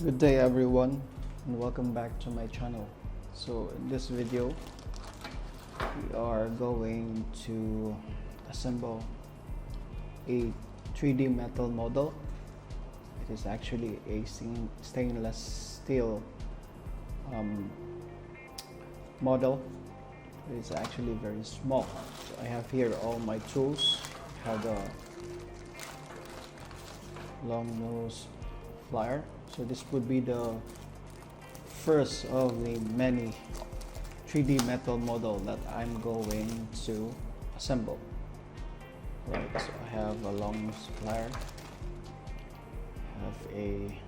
Good day everyone, and welcome back to my channel. So in this video we are going to assemble a 3D metal model. It is actually a stainless steel model. It is actually very small. So I have here all my tools. I have the long nose plier. So this would be the first of the many 3D metal model that I'm going to assemble. Right, so I have a long nose plier, have a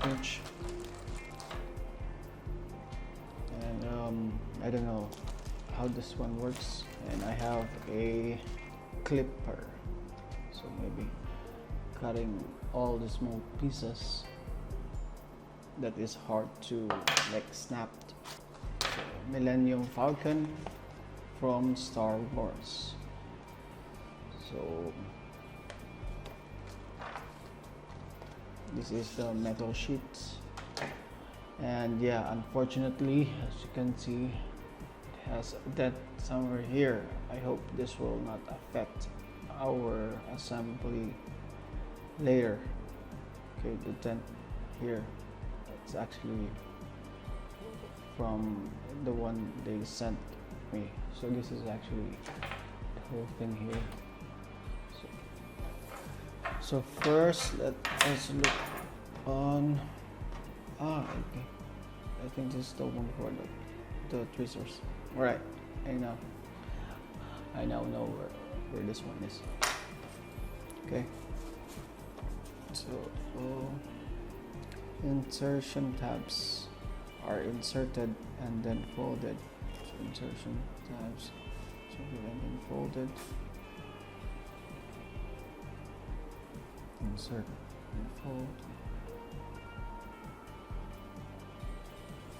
wrench, and I don't know how this one works, and I have a clipper, so maybe cutting all the small pieces that is hard to snap. So, Millennium Falcon from Star Wars. So this is the metal sheet, and yeah, unfortunately, as you can see, it has a dent somewhere here. I hope this will not affect our assembly later. Okay, the dent here, it's actually from the one they sent me. So this is actually the whole thing here. So first let us look on okay, I think this is the one for the tweezers. Alright, I now know where this one is. Okay, so insertion tabs are inserted and then folded. So insertion tabs inserted and then folded. Insert and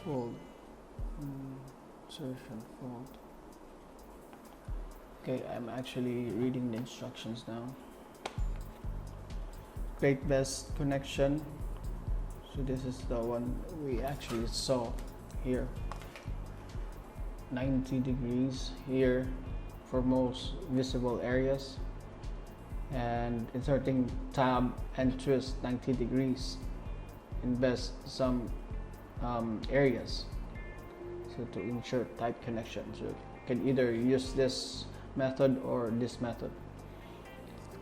fold, insertion, fold. Okay, I'm actually reading the instructions now. Plate best connection. So this is the one we actually saw here. 90 degrees here for most visible areas, and inserting tab and twist 90 degrees in best some areas, so to ensure tight connection. So you can either use this method or this method,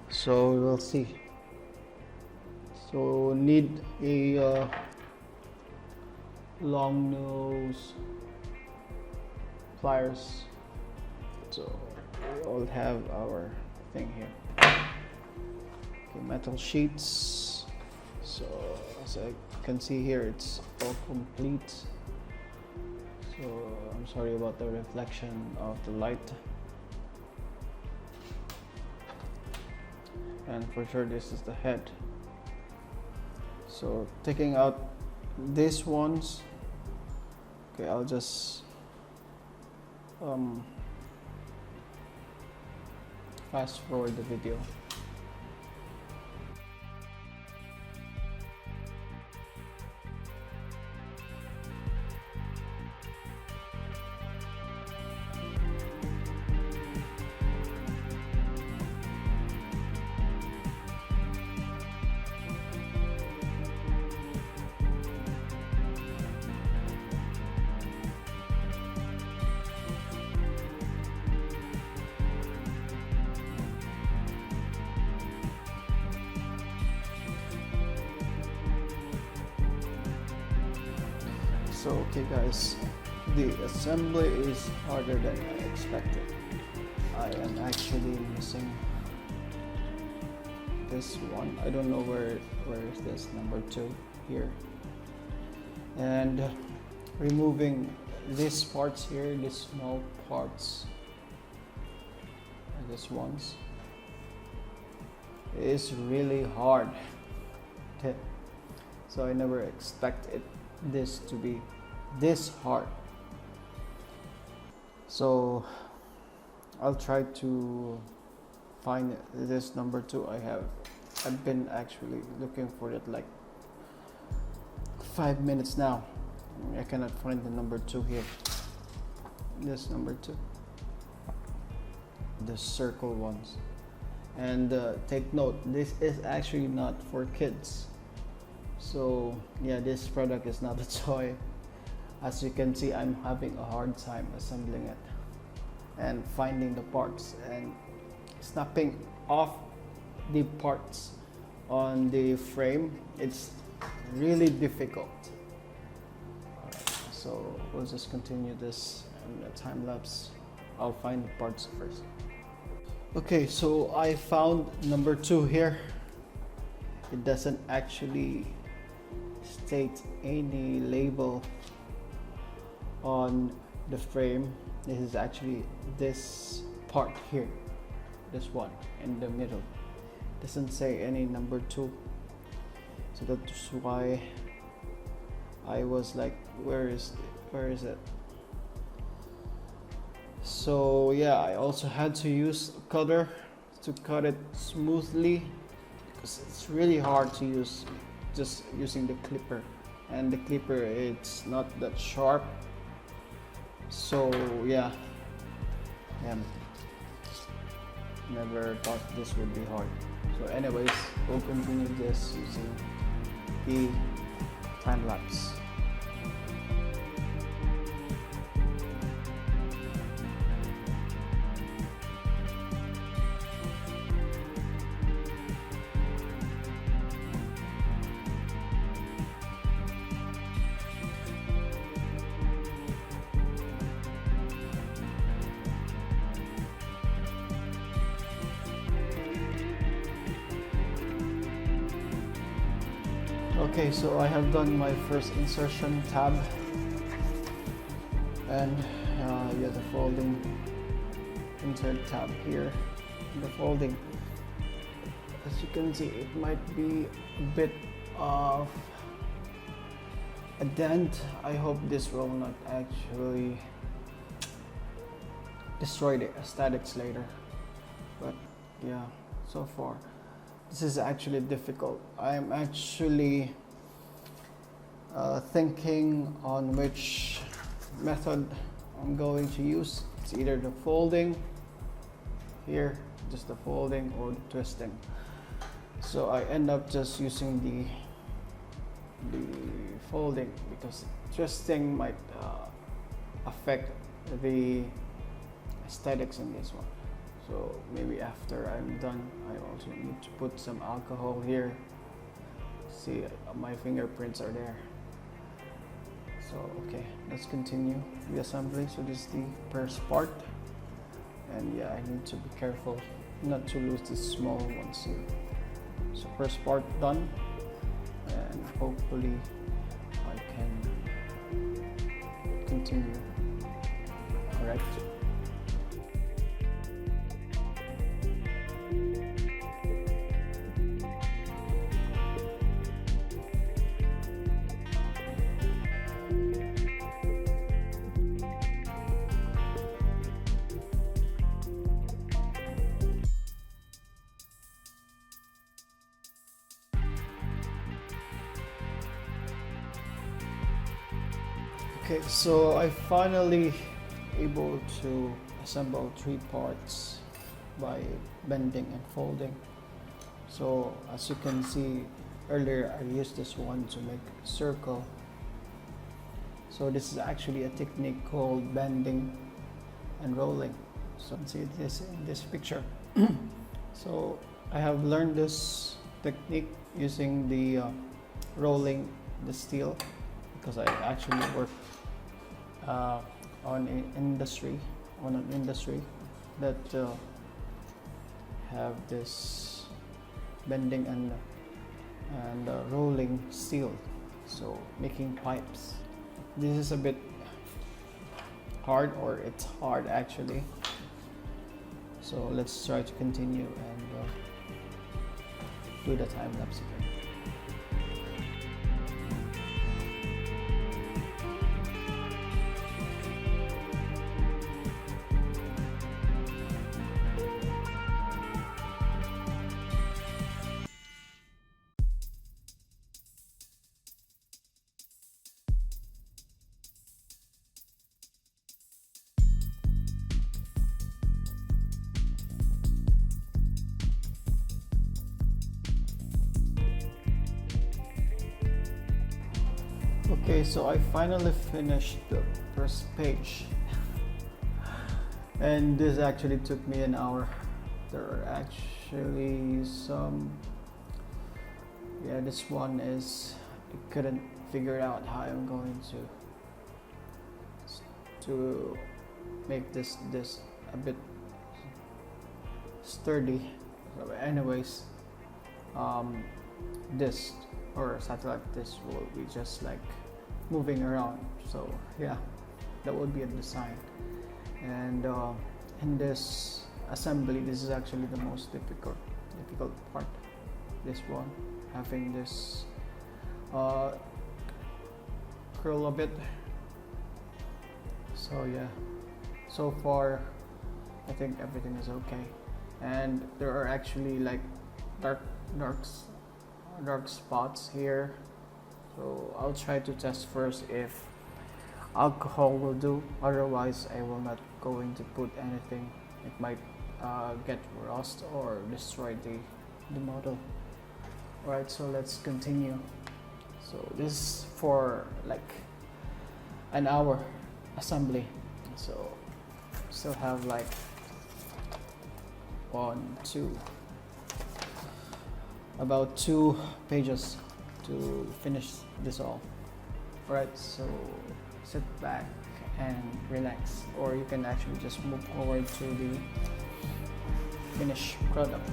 so we'll see. So need a long nose pliers. So we all have our thing here. Okay, metal sheets. So as I can see here, it's all complete. So I'm sorry about the reflection of the light. And for sure this is the head. So taking out these ones, okay, I'll just fast forward the video. So okay guys, the assembly is harder than I expected. I am actually missing this one. I don't know where is this number 2 here, and removing these parts here, these small parts, these ones, is really hard. So I never expected this to be this hard. So I'll try to find this number 2. I have I've been actually looking for it like 5 minutes now. I cannot find the number 2 here. This number 2, the circle ones. And take note, this is actually not for kids. So yeah, this product is not a toy. As you can see, I'm having a hard time assembling it and finding the parts and snapping off the parts on the frame. It's really difficult. Alright, so we'll just continue this in the time lapse. I'll find the parts first. Okay, so I found number 2 here. It doesn't actually state any label on the frame. This is actually this part here, this one in the middle. It doesn't say any number 2, so that's why I was like, where is it? So yeah, I also had to use a cutter to cut it smoothly, because it's really hard to use just using the clipper, and the clipper, it's not that sharp. So yeah, never thought this would be hard. So anyways, we'll continue this using the time lapse. Okay, so I have done my first insertion tab, and yeah, the folding insert tab here. The folding, as you can see, it might be a bit of a dent. I hope this will not actually destroy the aesthetics later, but yeah, so far this is actually difficult. I'm actually thinking on which method I'm going to use. It's either the folding here, just the folding, or the twisting. So I end up just using the folding, because twisting might affect the aesthetics in this one. So maybe after I'm done, I also need to put some alcohol here. See, my fingerprints are there. So okay, let's continue the assembly. So this is the first part, and yeah, I need to be careful not to lose these small ones here. So first part done, and hopefully I can continue. All right. Okay, so I finally able to assemble 3 parts by bending and folding. So as you can see earlier, I used this one to make a circle. So this is actually a technique called bending and rolling. So you can see this in this picture. So I have learned this technique using the rolling the steel, because I actually work on an industry that have this bending and rolling steel, so making pipes. This is a bit hard, or it's hard actually. So let's try to continue and do the time lapse again. Okay, so I finally finished the first page and this actually took me an hour. There are actually some, yeah, this one is, I couldn't figure out how I'm going to make this a bit sturdy. So anyways, this or satellite this will be just like moving around, so yeah, that would be a design. And in this assembly, this is actually the most difficult part, this one, having this curl a bit. So yeah, so far I think everything is okay, and there are actually like dark spots here, so I'll try to test first if alcohol will do. Otherwise I will not going to put anything. It might get rust or destroy the model. Alright, so let's continue. So this is for like an hour assembly, so still have like 2 about 2 pages to finish this all. Alright, so sit back and relax, or you can actually just move forward to the finished product.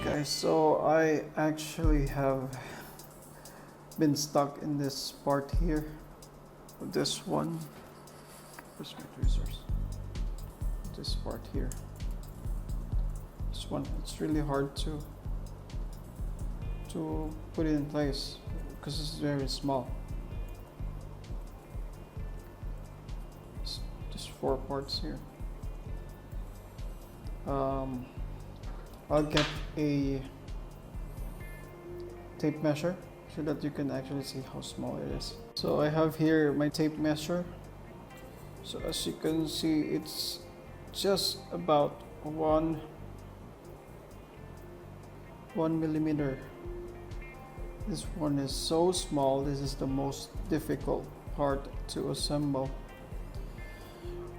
Guys, so I actually have been stuck in this part here. This one, where's my tweezers? This part here. This one, it's really hard to put it in place because it's very small. It's just 4 parts here. I'll get a tape measure so that you can actually see how small it is. So I have here my tape measure. So as you can see, it's just about 1 millimeter. This one is so small. This is the most difficult part to assemble.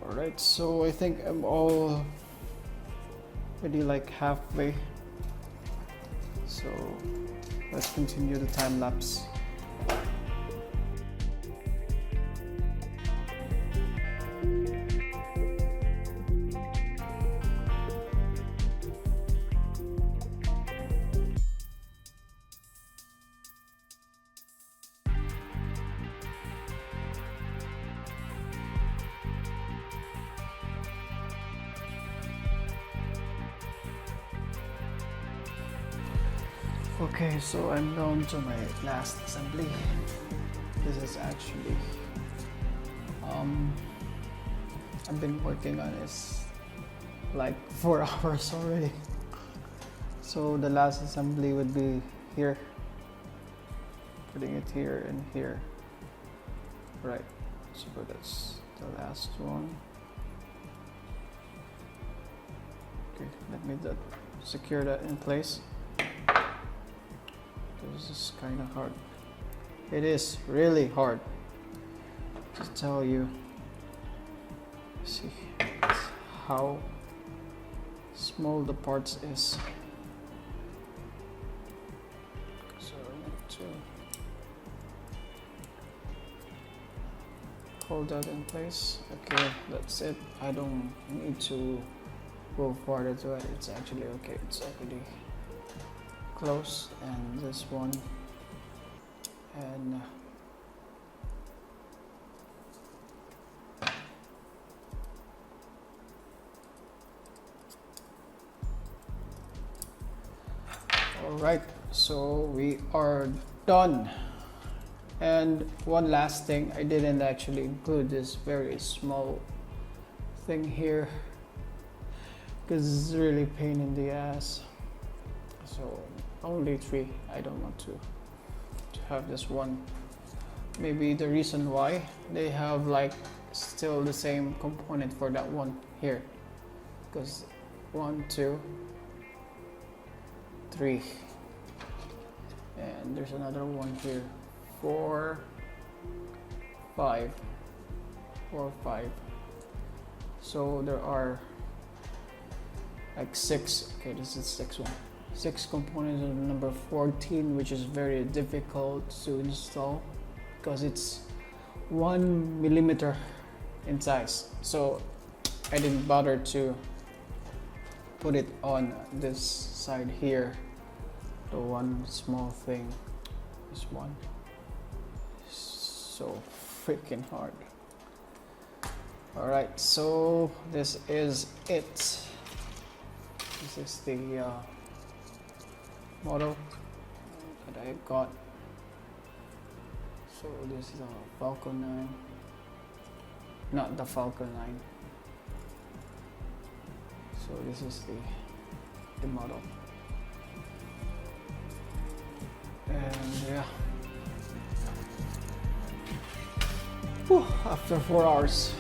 Alright, so I think I'm already like halfway, so let's continue the time lapse. Okay, so I'm down to my last assembly. This is actually I've been working on this like 4 hours already. So the last assembly would be here, putting it here and here. Right, so that's the last one. Okay, let me secure that in place. This is kind of hard. It is really hard to tell you. See how small the parts is. So I need to hold that in place. Okay, that's it. I don't need to go farther to it. It's actually okay. It's already close. And this one, and all right. So we are done. And one last thing, I didn't actually include this very small thing here because it's really pain in the ass. So only 3. I don't want to have this one. Maybe the reason why they have like still the same component for that one here, because 1, 2, 3, and there's another one here, 4, 5, 4, 5. So there are like 6. Okay, this is 6 one. 6 components of number 14, which is very difficult to install because it's 1 millimeter in size. So I didn't bother to put it on this side here. The one small thing, this one, so freaking hard. Alright, so this is it. This is the model that I got. So this is a Falcon 9, not the Falcon 9. So this is the model, and yeah. Whew, after 4 hours.